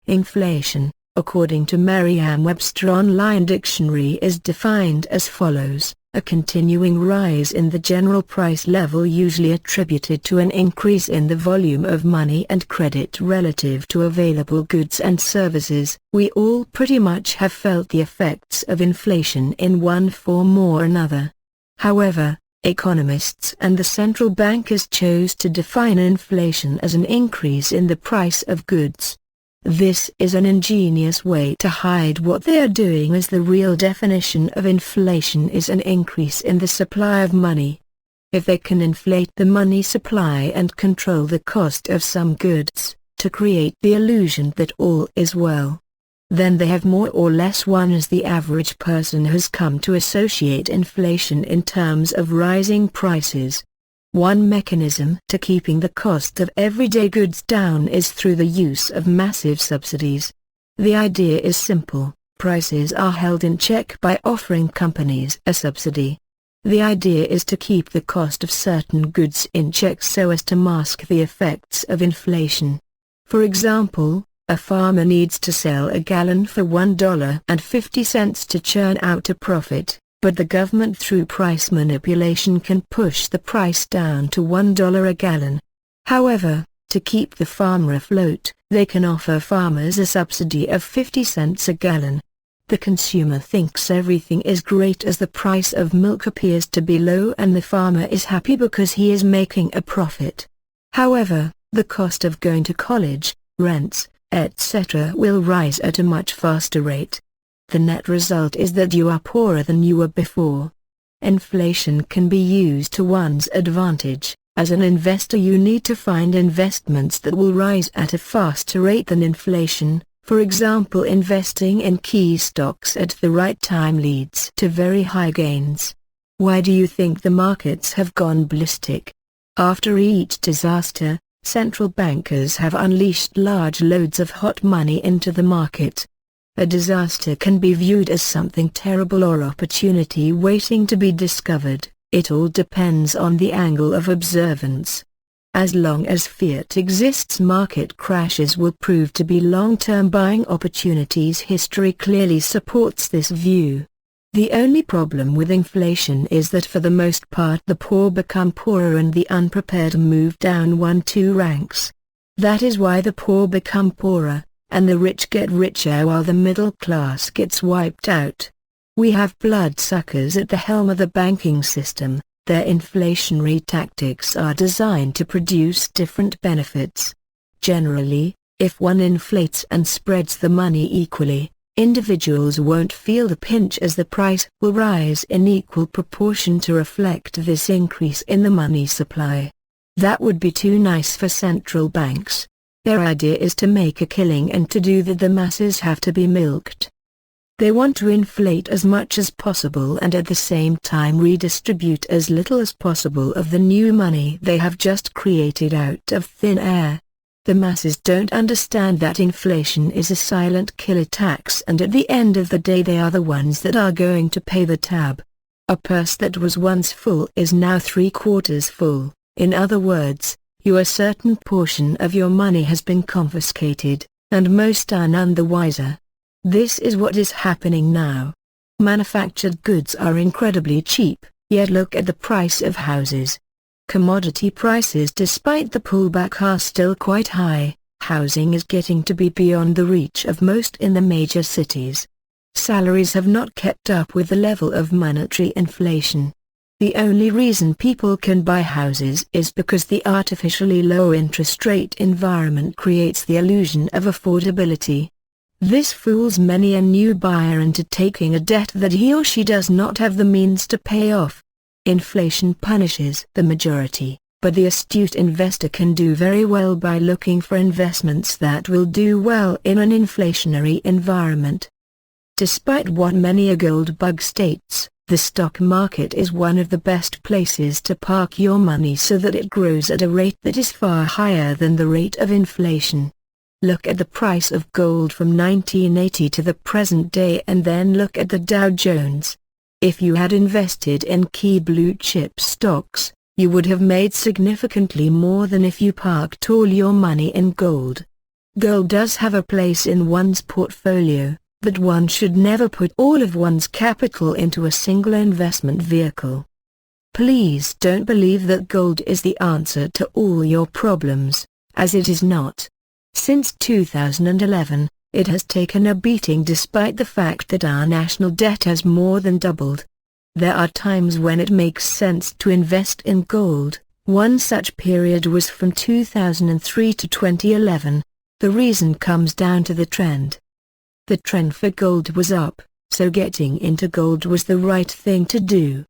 Inflation, according to Merriam-Webster Online Dictionary, is defined as follows: a continuing rise in the general price level usually attributed to an increase in the volume of money and credit relative to available goods and services. We all pretty much have felt the effects of inflation in one form or another. However, economists and the central bankers chose to define inflation as an increase in the price of goods. This is an ingenious way to hide what they are doing, as the real definition of inflation is an increase in the supply of money. If they can inflate the money supply and control the cost of some goods, to create the illusion that all is well, then they have more or less won, as the average person has come to associate inflation in terms of rising prices. One mechanism to keeping the cost of everyday goods down is through the use of massive subsidies. The idea is simple: prices are held in check by offering companies a subsidy. The idea is to keep the cost of certain goods in check so as to mask the effects of inflation. For example, a farmer needs to sell a gallon for $1.50 to churn out a profit, but the government through price manipulation can push the price down to $1 a gallon. However, to keep the farmer afloat, they can offer farmers a subsidy of 50 cents a gallon. The consumer thinks everything is great as the price of milk appears to be low and the farmer is happy because he is making a profit. However, the cost of going to college, rents, etc. will rise at a much faster rate. The net result is that you are poorer than you were before. Inflation can be used to one's advantage. As an investor, you need to find investments that will rise at a faster rate than inflation. For example, investing in key stocks at the right time leads to very high gains. Why do you think the markets have gone ballistic? After each disaster, central bankers have unleashed large loads of hot money into the market. A disaster can be viewed as something terrible or opportunity waiting to be discovered. It all depends on the angle of observance. As long as fiat exists, market crashes will prove to be long-term buying opportunities. History clearly supports this view. The only problem with inflation is that for the most part the poor become poorer and the unprepared move down 1-2 ranks. That is why the poor become poorer, and the rich get richer while the middle class gets wiped out. We have bloodsuckers at the helm of the banking system. Their inflationary tactics are designed to produce different benefits. Generally, if one inflates and spreads the money equally, individuals won't feel the pinch as the price will rise in equal proportion to reflect this increase in the money supply. That would be too nice for central banks. Their idea is to make a killing, and to do that the masses have to be milked. They want to inflate as much as possible and at the same time redistribute as little as possible of the new money they have just created out of thin air. The masses don't understand that inflation is a silent killer tax, and at the end of the day they are the ones that are going to pay the tab. A purse that was once full is now 3/4 full. In other words, a certain portion of your money has been confiscated, and most are none the wiser. This is what is happening now. Manufactured goods are incredibly cheap, yet look at the price of houses. Commodity prices despite the pullback are still quite high. Housing is getting to be beyond the reach of most in the major cities. Salaries have not kept up with the level of monetary inflation. The only reason people can buy houses is because the artificially low interest rate environment creates the illusion of affordability. This fools many a new buyer into taking a debt that he or she does not have the means to pay off. Inflation punishes the majority, but the astute investor can do very well by looking for investments that will do well in an inflationary environment. Despite what many a gold bug states, the stock market is one of the best places to park your money so that it grows at a rate that is far higher than the rate of inflation. Look at the price of gold from 1980 to the present day and then look at the Dow Jones. If you had invested in key blue chip stocks, you would have made significantly more than if you parked all your money in gold. Gold does have a place in one's portfolio, but one should never put all of one's capital into a single investment vehicle. Please don't believe that gold is the answer to all your problems, as it is not. Since 2011, it has taken a beating despite the fact that our national debt has more than doubled. There are times when it makes sense to invest in gold. One such period was from 2003 to 2011. The reason comes down to the trend. The trend for gold was up, so getting into gold was the right thing to do.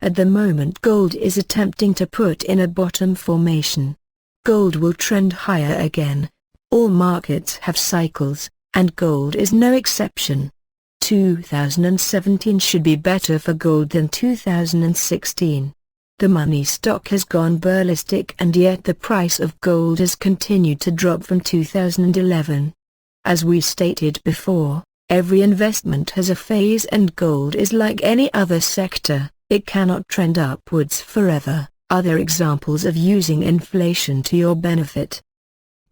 At the moment gold is attempting to put in a bottom formation. Gold will trend higher again. All markets have cycles, and gold is no exception. 2017 should be better for gold than 2016. The money stock has gone ballistic and yet the price of gold has continued to drop from 2011. As we stated before, every investment has a phase and gold is like any other sector, it cannot trend upwards forever. Other examples of using inflation to your benefit.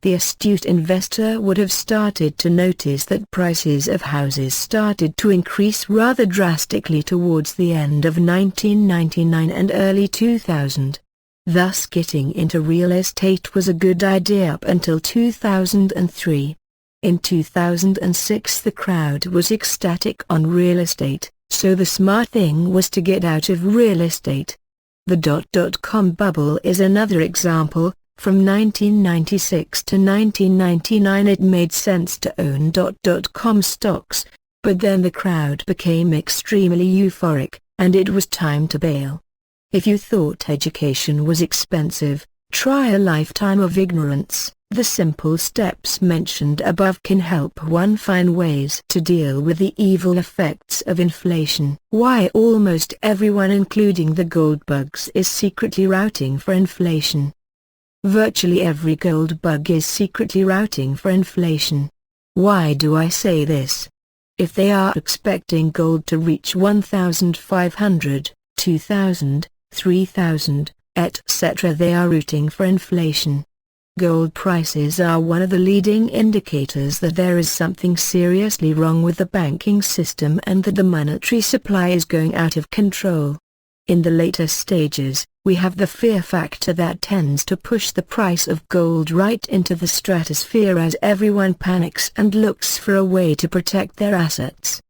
The astute investor would have started to notice that prices of houses started to increase rather drastically towards the end of 1999 and early 2000. Thus getting into real estate was a good idea up until 2003. In 2006 the crowd was ecstatic on real estate, so the smart thing was to get out of real estate. The .com bubble is another example. From 1996 to 1999 it made sense to own .com stocks, but then the crowd became extremely euphoric, and it was time to bail. If you thought education was expensive, try a lifetime of ignorance. The simple steps mentioned above can help one find ways to deal with the evil effects of inflation. Why almost everyone including the gold bugs is secretly routing for inflation. Virtually every gold bug is secretly routing for inflation. Why do I say this? If they are expecting gold to reach 1,500, 2,000, 3,000, etc., they are rooting for inflation. Gold prices are one of the leading indicators that there is something seriously wrong with the banking system and that the monetary supply is going out of control. In the later stages, we have the fear factor that tends to push the price of gold right into the stratosphere as everyone panics and looks for a way to protect their assets.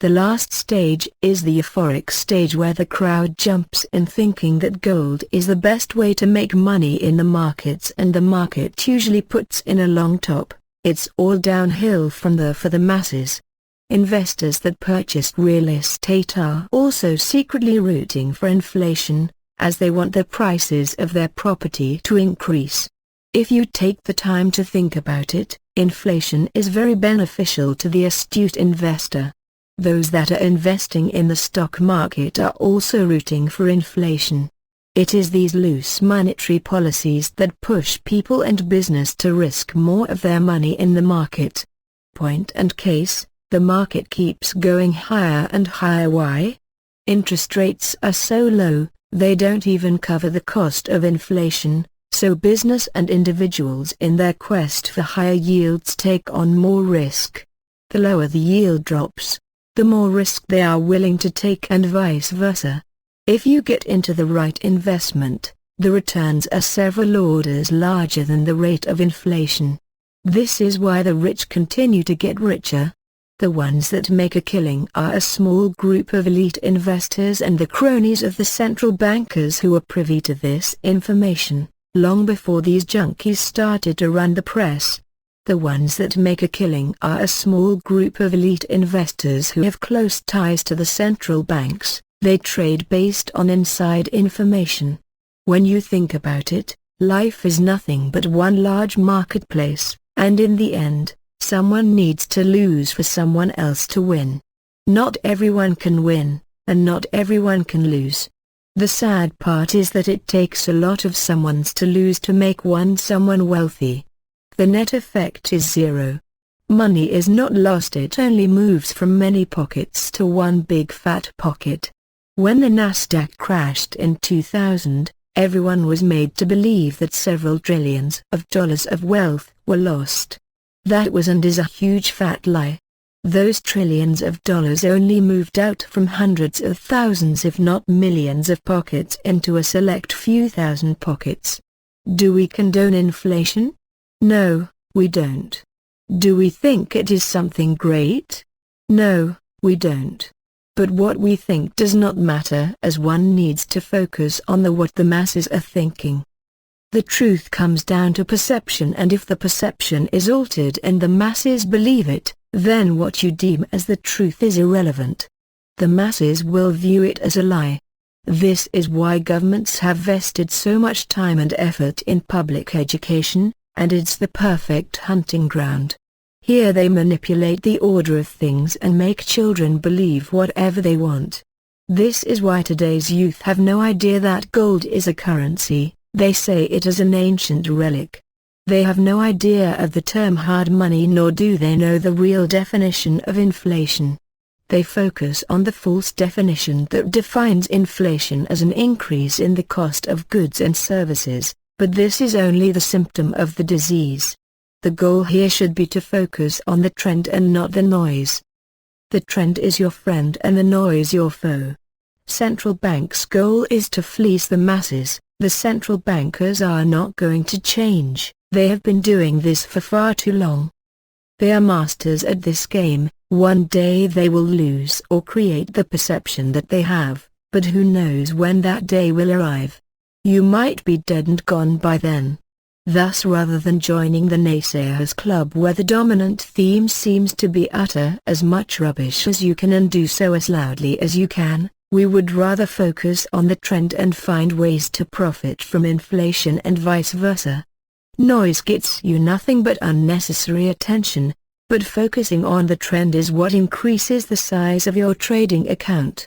The last stage is the euphoric stage where the crowd jumps in thinking that gold is the best way to make money in the markets and the market usually puts in a long top. It's all downhill from there for the masses. Investors that purchased real estate are also secretly rooting for inflation, as they want the prices of their property to increase. If you take the time to think about it, inflation is very beneficial to the astute investor. Those that are investing in the stock market are also rooting for inflation. It is these loose monetary policies that push people and business to risk more of their money in the market. Point and case. The market keeps going higher and higher. Why? Interest rates are so low, they don't even cover the cost of inflation, so business and individuals in their quest for higher yields take on more risk. The lower the yield drops, the more risk they are willing to take and vice versa. If you get into the right investment, the returns are several orders larger than the rate of inflation. This is why the rich continue to get richer. The ones that make a killing are a small group of elite investors and the cronies of the central bankers who are privy to this information, long before these junkies started to run the press. The ones that make a killing are a small group of elite investors who have close ties to the central banks. They trade based on inside information. When you think about it, life is nothing but one large marketplace, and in the end, someone needs to lose for someone else to win. Not everyone can win, and not everyone can lose. The sad part is that it takes a lot of someones to lose to make someone wealthy. The net effect is zero. Money is not lost, it only moves from many pockets to one big fat pocket. When the Nasdaq crashed in 2000, everyone was made to believe that several trillions of dollars of wealth were lost. That was and is a huge fat lie. Those trillions of dollars only moved out from hundreds of thousands if not millions of pockets into a select few thousand pockets. Do we condone inflation? No, we don't. Do we think it is something great? No, we don't. But what we think does not matter, as one needs to focus on what the masses are thinking. The truth comes down to perception, and if the perception is altered and the masses believe it, then what you deem as the truth is irrelevant. The masses will view it as a lie. This is why governments have vested so much time and effort in public education, and it's the perfect hunting ground. Here they manipulate the order of things and make children believe whatever they want. This is why today's youth have no idea that gold is a currency. They say it is an ancient relic. They have no idea of the term hard money, nor do they know the real definition of inflation. They focus on the false definition that defines inflation as an increase in the cost of goods and services, but this is only the symptom of the disease. The goal here should be to focus on the trend and not the noise. The trend is your friend and the noise your foe. Central banks' goal is to fleece the masses. The central bankers are not going to change. They have been doing this for far too long. They are masters at this game. One day they will lose or create the perception that they have, but who knows when that day will arrive. You might be dead and gone by then. Thus, rather than joining the naysayers club where the dominant theme seems to be utter as much rubbish as you can and do so as loudly as you can, we would rather focus on the trend and find ways to profit from inflation and vice versa. Noise gets you nothing but unnecessary attention, but focusing on the trend is what increases the size of your trading account.